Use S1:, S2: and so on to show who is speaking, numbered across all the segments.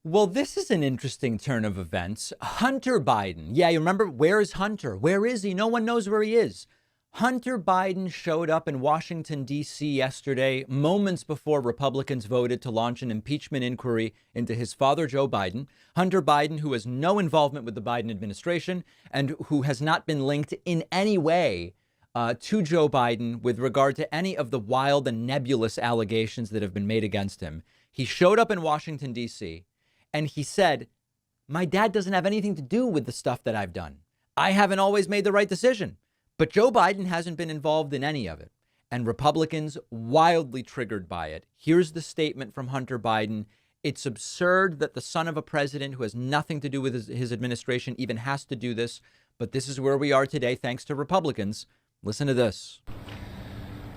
S1: Well, this is an interesting turn of events. Hunter Biden. Yeah, you remember, where is Hunter? Where is he? No one knows where he is. Hunter Biden showed up in Washington, D.C. yesterday, moments before Republicans voted to launch an impeachment inquiry into his father, Joe Biden. Hunter Biden, who has no involvement with the Biden administration and who has not been linked in any way to Joe Biden with regard to any of the wild and nebulous allegations that have been made against him. He showed up in Washington, D.C., and he said, my dad doesn't have anything to do with the stuff that I've done. I haven't always made the right decision, but Joe Biden hasn't been involved in any of it. And Republicans wildly triggered by it. Here's the statement from Hunter Biden. It's absurd that the son of a president who has nothing to do with his administration even has to do this. But this is where we are today, thanks to Republicans. Listen to this.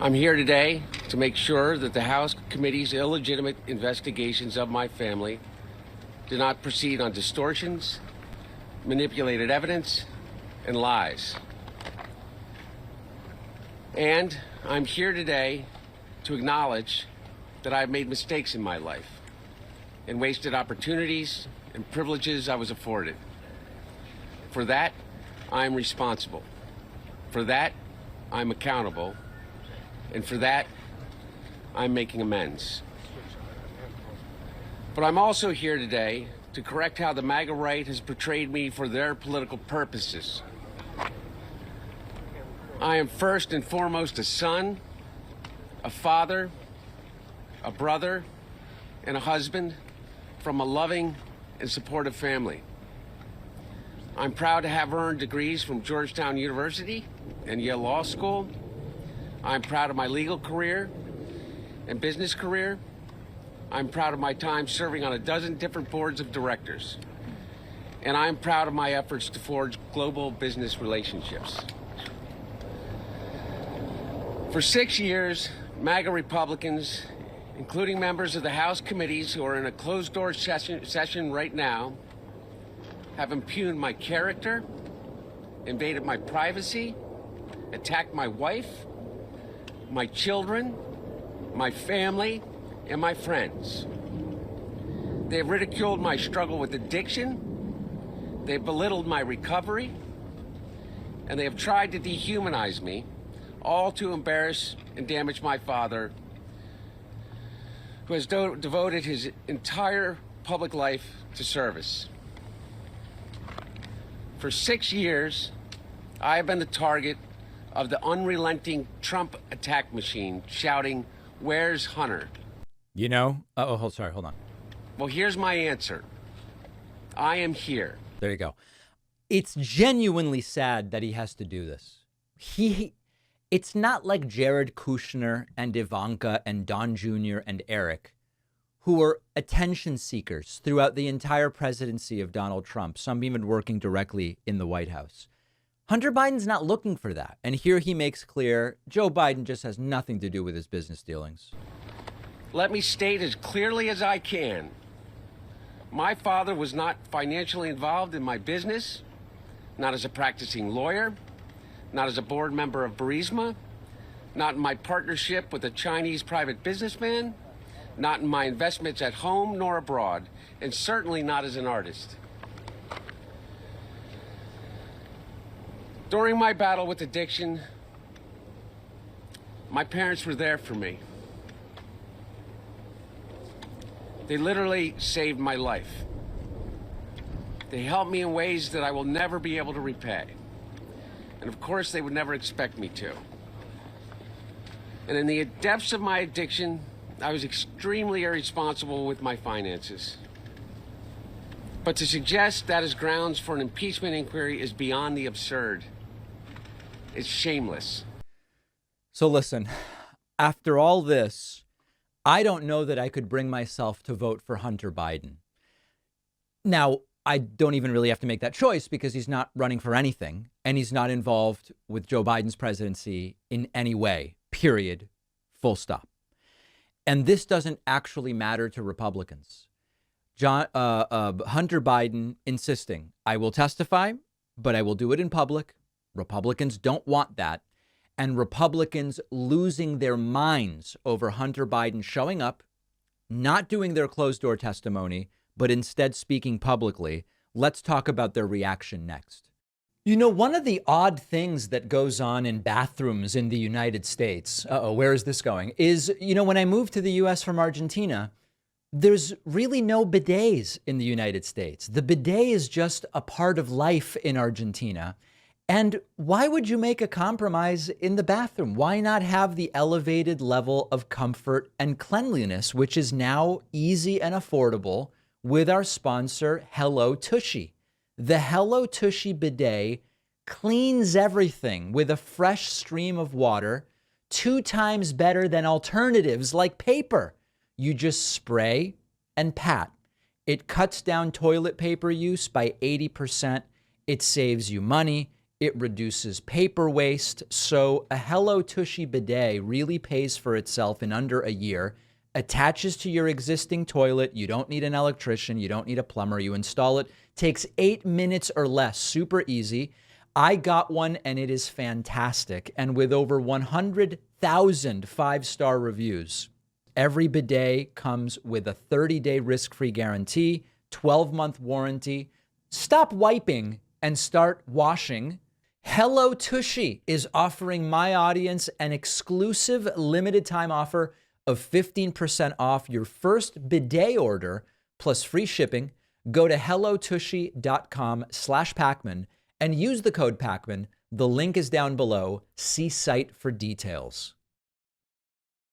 S2: I'm here today to make sure that the House committee's illegitimate investigations of my family do not proceed on distortions, manipulated evidence, and lies. And I'm here today to acknowledge that I've made mistakes in my life and wasted opportunities and privileges I was afforded. For that, I'm responsible. For that, I'm accountable. And for that, I'm making amends. But I'm also here today to correct how the MAGA right has portrayed me for their political purposes. I am first and foremost a son, a father, a brother, and a husband from a loving and supportive family. I'm proud to have earned degrees from Georgetown University and Yale Law School. I'm proud of my legal career and business career. I'm proud of my time serving on a dozen different boards of directors. And I'm proud of my efforts to forge global business relationships. For 6 years, MAGA Republicans, including members of the House committees who are in a closed-door session right now, have impugned my character, invaded my privacy, attacked my wife, my children, my family, and my friends. They have ridiculed my struggle with addiction. They've belittled my recovery. And they have tried to dehumanize me, all to embarrass and damage my father, who has devoted his entire public life to service. For 6 years, I have been the target of the unrelenting Trump attack machine, shouting, "Where's Hunter?"
S1: You know, sorry, hold on.
S2: Well, here's my answer. I am here.
S1: There you go. It's genuinely sad that he has to do this. It's not like Jared Kushner and Ivanka and Don Jr. and Eric, who were attention seekers throughout the entire presidency of Donald Trump, some even working directly in the White House. Hunter Biden's not looking for that. And here he makes clear Joe Biden just has nothing to do with his business dealings.
S2: Let me state as clearly as I can. My father was not financially involved in my business, not as a practicing lawyer, not as a board member of Burisma, not in my partnership with a Chinese private businessman, not in my investments at home nor abroad, and certainly not as an artist. During my battle with addiction, my parents were there for me. They literally saved my life. They helped me in ways that I will never be able to repay. And of course, they would never expect me to. And in the depths of my addiction, I was extremely irresponsible with my finances. But to suggest that is grounds for an impeachment inquiry is beyond the absurd. It's shameless.
S1: So listen, after all this, I don't know that I could bring myself to vote for Hunter Biden. Now, I don't even really have to make that choice because he's not running for anything and he's not involved with Joe Biden's presidency in any way, period, full stop. And this doesn't actually matter to Republicans. Hunter Biden insisting, I will testify, but I will do it in public. Republicans don't want that. And Republicans losing their minds over Hunter Biden showing up, not doing their closed door testimony, but instead speaking publicly. Let's talk about their reaction next. You know, one of the odd things that goes on in bathrooms in the United States, where is this going, is, when I moved to the US from Argentina, there's really no bidets in the United States. The bidet is just a part of life in Argentina. And why would you make a compromise in the bathroom? Why not have the elevated level of comfort and cleanliness, which is now easy and affordable with our sponsor, Hello Tushy? The Hello Tushy bidet cleans everything with a fresh stream of water, 2 times better than alternatives like paper. You just spray and pat. It cuts down toilet paper use by 80%. It saves you money. It reduces paper waste. So a Hello Tushy bidet really pays for itself in under a year. Attaches to your existing toilet. You don't need an electrician. You don't need a plumber. You install it. Takes 8 minutes or less. Super easy. I got one and it is fantastic. And with over 100,000 5-star reviews, every bidet comes with a 30-day risk-free guarantee, 12-month warranty. Stop wiping and start washing. Hello Tushy is offering my audience an exclusive limited time offer of 15% off your first bidet order plus free shipping. Go to hellotushy.com/Pacman and use the code Pacman. The link is down below. See site for details.